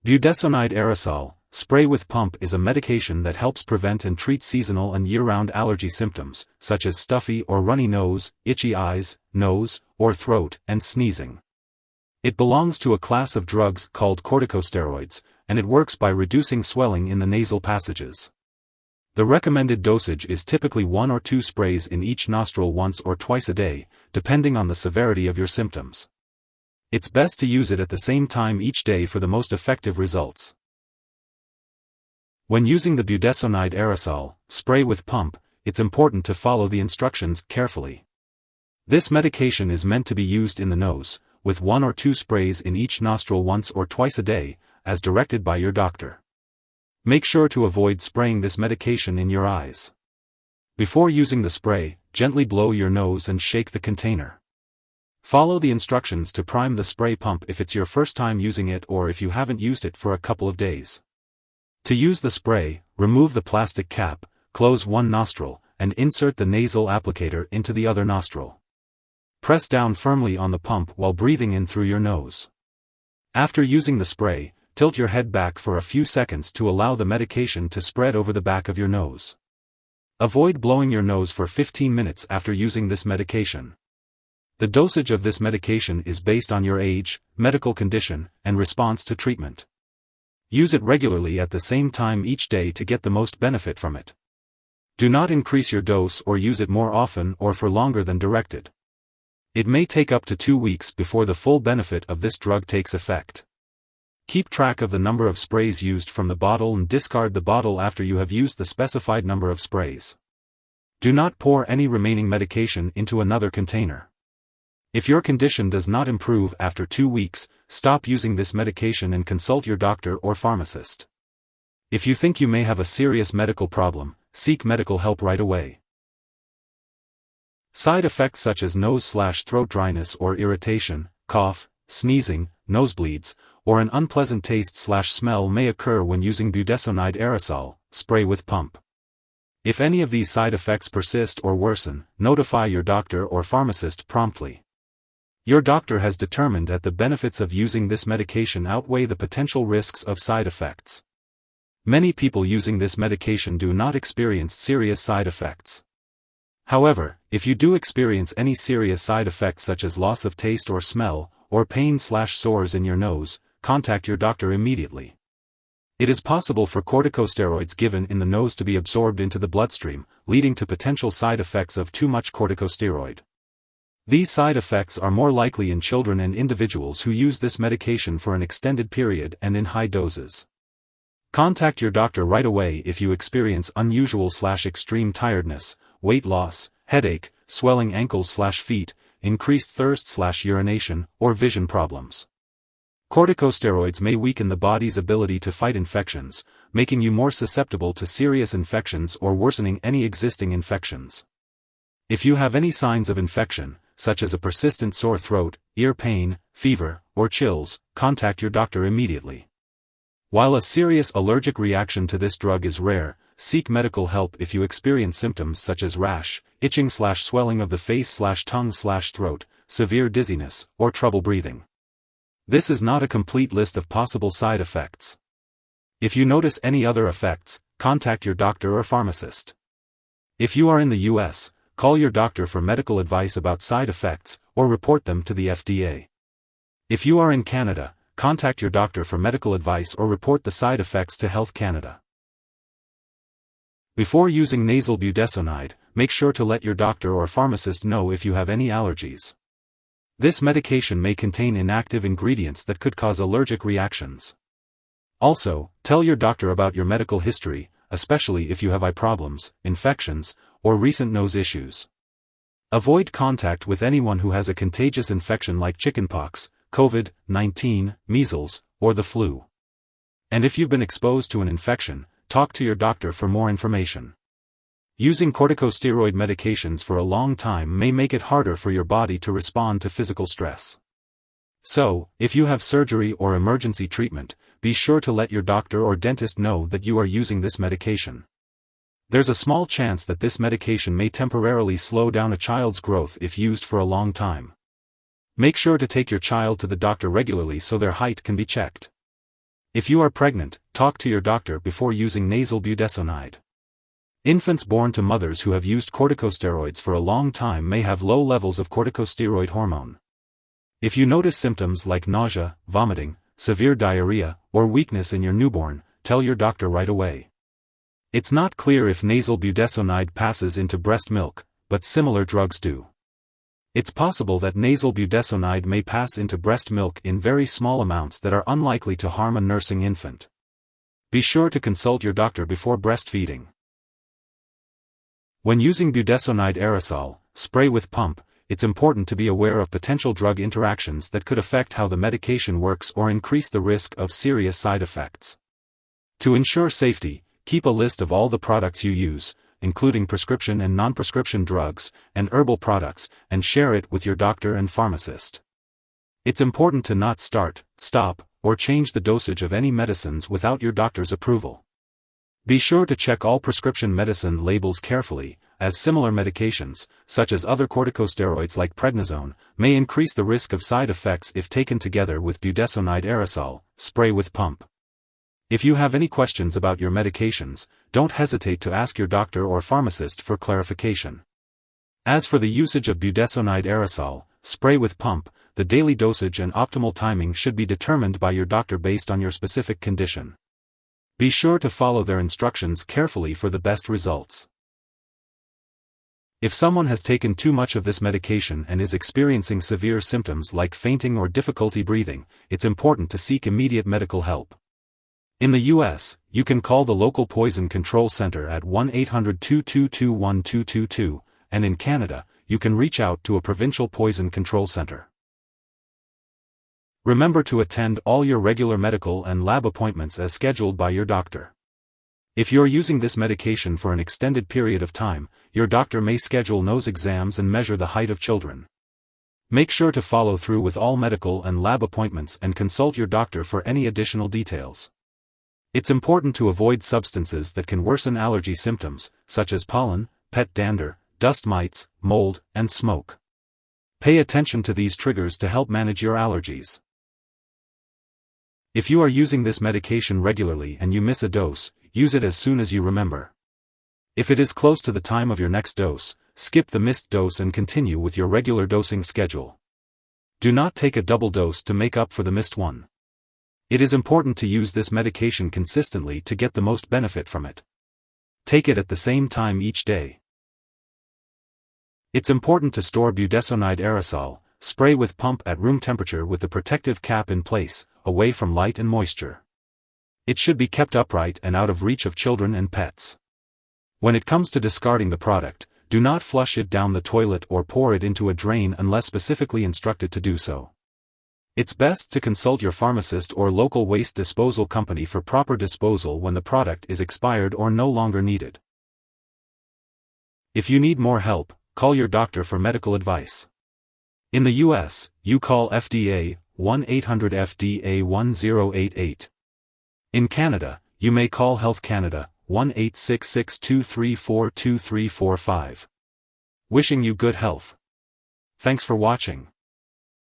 Budesonide Aerosol, spray with pump is a medication that helps prevent and treat seasonal and year-round allergy symptoms, such as stuffy or runny nose, itchy eyes, nose, or throat, and sneezing. It belongs to a class of drugs called corticosteroids, and it works by reducing swelling in the nasal passages. The recommended dosage is typically 1 or 2 sprays in each nostril once or twice a day, depending on the severity of your symptoms. It's best to use it at the same time each day for the most effective results. When using the Budesonide Aerosol, spray with pump, it's important to follow the instructions carefully. This medication is meant to be used in the nose, with 1 or 2 sprays in each nostril once or twice a day, as directed by your doctor. Make sure to avoid spraying this medication in your eyes. Before using the spray, gently blow your nose and shake the container. Follow the instructions to prime the spray pump if it's your first time using it or if you haven't used it for a couple of days. To use the spray, remove the plastic cap, close one nostril, and insert the nasal applicator into the other nostril. Press down firmly on the pump while breathing in through your nose. After using the spray, tilt your head back for a few seconds to allow the medication to spread over the back of your nose. Avoid blowing your nose for 15 minutes after using this medication. The dosage of this medication is based on your age, medical condition, and response to treatment. Use it regularly at the same time each day to get the most benefit from it. Do not increase your dose or use it more often or for longer than directed. It may take up to 2 weeks before the full benefit of this drug takes effect. Keep track of the number of sprays used from the bottle and discard the bottle after you have used the specified number of sprays. Do not pour any remaining medication into another container. If your condition does not improve after 2 weeks, stop using this medication and consult your doctor or pharmacist. If you think you may have a serious medical problem, seek medical help right away. Side effects such as nose/throat dryness or irritation, cough, sneezing, nosebleeds, or an unpleasant taste/smell may occur when using Budesonide Aerosol, spray with pump. If any of these side effects persist or worsen, notify your doctor or pharmacist promptly. Your doctor has determined that the benefits of using this medication outweigh the potential risks of side effects. Many people using this medication do not experience serious side effects. However, if you do experience any serious side effects such as loss of taste or smell, or pain/sores in your nose, contact your doctor immediately. It is possible for corticosteroids given in the nose to be absorbed into the bloodstream, leading to potential side effects of too much corticosteroid. These side effects are more likely in children and individuals who use this medication for an extended period and in high doses. Contact your doctor right away if you experience unusual/extreme tiredness, weight loss, headache, swelling ankles/feet, increased thirst/urination, or vision problems. Corticosteroids may weaken the body's ability to fight infections, making you more susceptible to serious infections or worsening any existing infections. If you have any signs of infection, such as a persistent sore throat, ear pain, fever, or chills, contact your doctor immediately. While a serious allergic reaction to this drug is rare, seek medical help if you experience symptoms such as rash, itching/swelling of the face/tongue/throat, severe dizziness, or trouble breathing. This is not a complete list of possible side effects. If you notice any other effects, contact your doctor or pharmacist. If you are in the US, call your doctor for medical advice about side effects, or report them to the FDA. If you are in Canada, contact your doctor for medical advice or report the side effects to Health Canada. Before using nasal budesonide, make sure to let your doctor or pharmacist know if you have any allergies. This medication may contain inactive ingredients that could cause allergic reactions. Also, tell your doctor about your medical history, especially if you have eye problems, infections, or recent nose issues. Avoid contact with anyone who has a contagious infection like chickenpox, COVID-19, measles, or the flu. And if you've been exposed to an infection, talk to your doctor for more information. Using corticosteroid medications for a long time may make it harder for your body to respond to physical stress. So, if you have surgery or emergency treatment, be sure to let your doctor or dentist know that you are using this medication. There's a small chance that this medication may temporarily slow down a child's growth if used for a long time. Make sure to take your child to the doctor regularly so their height can be checked. If you are pregnant, talk to your doctor before using nasal budesonide. Infants born to mothers who have used corticosteroids for a long time may have low levels of corticosteroid hormone. If you notice symptoms like nausea, vomiting, severe diarrhea, or weakness in your newborn, tell your doctor right away. It's not clear if nasal budesonide passes into breast milk, but similar drugs do. It's possible that nasal budesonide may pass into breast milk in very small amounts that are unlikely to harm a nursing infant. Be sure to consult your doctor before breastfeeding. When using budesonide aerosol, spray with pump, it's important to be aware of potential drug interactions that could affect how the medication works or increase the risk of serious side effects. To ensure safety, keep a list of all the products you use, including prescription and non-prescription drugs, and herbal products, and share it with your doctor and pharmacist. It's important to not start, stop, or change the dosage of any medicines without your doctor's approval. Be sure to check all prescription medicine labels carefully, as similar medications, such as other corticosteroids like prednisone, may increase the risk of side effects if taken together with budesonide aerosol, spray with pump. If you have any questions about your medications, don't hesitate to ask your doctor or pharmacist for clarification. As for the usage of budesonide aerosol, spray with pump, the daily dosage and optimal timing should be determined by your doctor based on your specific condition. Be sure to follow their instructions carefully for the best results. If someone has taken too much of this medication and is experiencing severe symptoms like fainting or difficulty breathing, it's important to seek immediate medical help. In the U.S., you can call the local poison control center at 1-800-222-1222, and in Canada, you can reach out to a provincial poison control center. Remember to attend all your regular medical and lab appointments as scheduled by your doctor. If you're using this medication for an extended period of time, your doctor may schedule nose exams and measure the height of children. Make sure to follow through with all medical and lab appointments and consult your doctor for any additional details. It's important to avoid substances that can worsen allergy symptoms, such as pollen, pet dander, dust mites, mold, and smoke. Pay attention to these triggers to help manage your allergies. If you are using this medication regularly and you miss a dose, use it as soon as you remember. If it is close to the time of your next dose, skip the missed dose and continue with your regular dosing schedule. Do not take a double dose to make up for the missed one. It is important to use this medication consistently to get the most benefit from it. Take it at the same time each day. It's important to store budesonide aerosol, spray with pump at room temperature with the protective cap in place, away from light and moisture. It should be kept upright and out of reach of children and pets. When it comes to discarding the product, do not flush it down the toilet or pour it into a drain unless specifically instructed to do so. It's best to consult your pharmacist or local waste disposal company for proper disposal when the product is expired or no longer needed. If you need more help, call your doctor for medical advice. In the U.S., you call FDA, 1-800-FDA-1088. In Canada, you may call Health Canada, 1-866-234-2345. Wishing you good health. Thanks for watching.